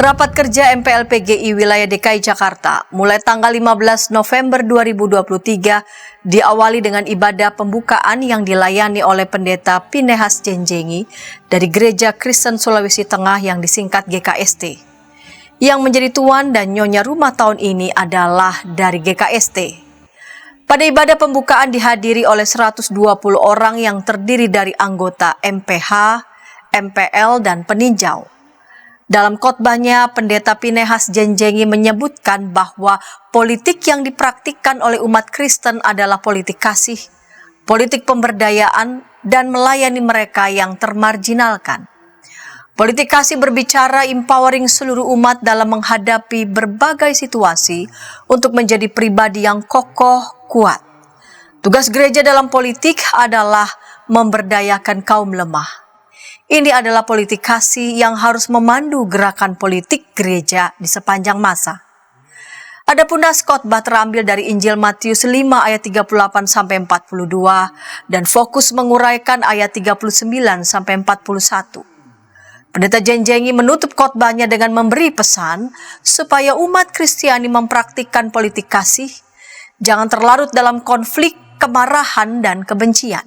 Rapat kerja MPLPGI wilayah DKI Jakarta mulai tanggal 15 November 2023 diawali dengan ibadah pembukaan yang dilayani oleh Pendeta Pinehas Jenjengi dari Gereja Kristen Sulawesi Tengah yang disingkat GKST. Yang menjadi tuan dan nyonya rumah tahun ini adalah dari GKST. Pada ibadah pembukaan dihadiri oleh 120 orang yang terdiri dari anggota MPH, MPL, dan peninjau. Dalam khotbahnya, Pendeta Pinehas Jenjengi menyebutkan bahwa politik yang dipraktikkan oleh umat Kristen adalah politik kasih, politik pemberdayaan, dan melayani mereka yang termarginalkan. Politik kasih berbicara empowering seluruh umat dalam menghadapi berbagai situasi untuk menjadi pribadi yang kokoh, kuat. Tugas gereja dalam politik adalah memberdayakan kaum lemah. Ini adalah politik kasih yang harus memandu gerakan politik gereja di sepanjang masa. Adapun nas khotbah terambil dari Injil Matius 5 ayat 38 sampai 42 dan fokus menguraikan ayat 39 sampai 41. Pendeta Jenjengi menutup khotbahnya dengan memberi pesan supaya umat Kristiani mempraktikkan politik kasih, jangan terlarut dalam konflik, kemarahan, dan kebencian.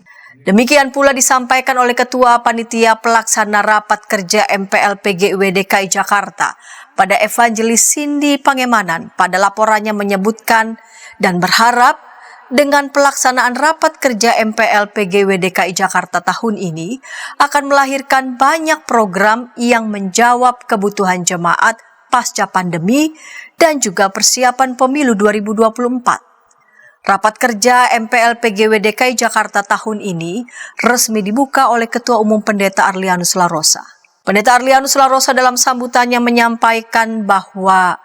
Demikian pula disampaikan oleh Ketua Panitia Pelaksana Rapat Kerja MPLPGI DKI Jakarta pada Evangelis Cindy Pangemanan pada laporannya menyebutkan dan berharap dengan pelaksanaan Rapat Kerja MPLPGI DKI Jakarta tahun ini akan melahirkan banyak program yang menjawab kebutuhan jemaat pasca pandemi dan juga persiapan pemilu 2024. Rapat kerja MPLPGI DKI Jakarta tahun ini resmi dibuka oleh Ketua Umum Pendeta Arlianus Larosa. Pendeta Arlianus Larosa dalam sambutannya menyampaikan bahwa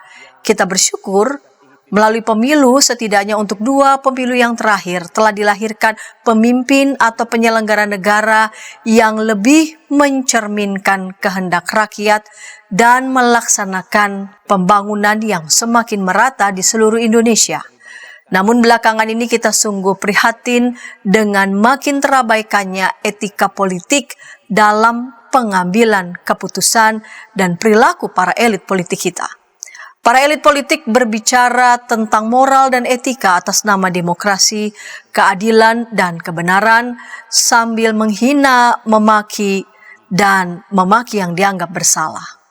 kita bersyukur melalui pemilu setidaknya untuk 2 pemilu yang terakhir telah dilahirkan pemimpin atau penyelenggara negara yang lebih mencerminkan kehendak rakyat dan melaksanakan pembangunan yang semakin merata di seluruh Indonesia. Namun belakangan ini kita sungguh prihatin dengan makin terabaikannya etika politik dalam pengambilan keputusan dan perilaku para elit politik kita. Para elit politik berbicara tentang moral dan etika atas nama demokrasi, keadilan, dan kebenaran sambil menghina, memaki, dan memaki yang dianggap bersalah.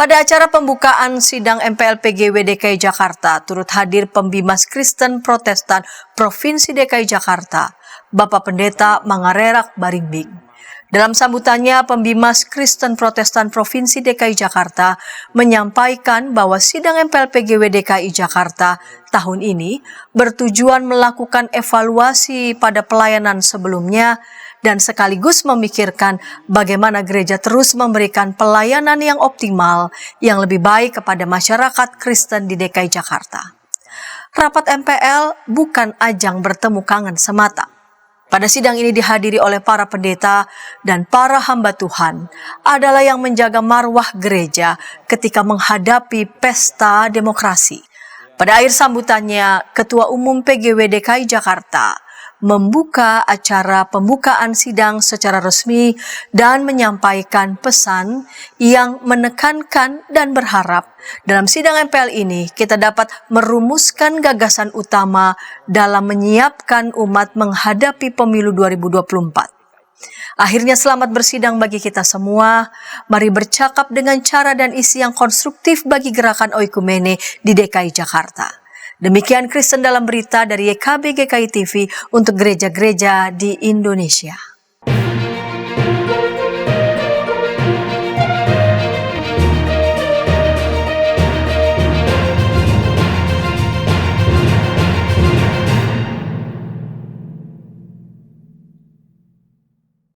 Pada acara pembukaan sidang MPLPGI DKI Jakarta, turut hadir Pembimas Kristen Protestan Provinsi DKI Jakarta, Bapak Pendeta Mangarerak Barimbing. Dalam sambutannya, Pembimas Kristen Protestan Provinsi DKI Jakarta menyampaikan bahwa sidang MPLPGI DKI Jakarta tahun ini bertujuan melakukan evaluasi pada pelayanan sebelumnya dan sekaligus memikirkan bagaimana gereja terus memberikan pelayanan yang optimal yang lebih baik kepada masyarakat Kristen di DKI Jakarta. Rapat MPL bukan ajang bertemu kangen semata. Pada sidang ini dihadiri oleh para pendeta dan para hamba Tuhan adalah yang menjaga marwah gereja ketika menghadapi pesta demokrasi. Pada akhir sambutannya, Ketua Umum PGW DKI Jakarta membuka acara pembukaan sidang secara resmi dan menyampaikan pesan yang menekankan dan berharap dalam sidang MPL ini kita dapat merumuskan gagasan utama dalam menyiapkan umat menghadapi pemilu 2024. Akhirnya selamat bersidang bagi kita semua. Mari bercakap dengan cara dan isi yang konstruktif bagi gerakan oikumene di DKI Jakarta. Demikian Kristen dalam berita dari YKB GKI TV untuk gereja-gereja di Indonesia.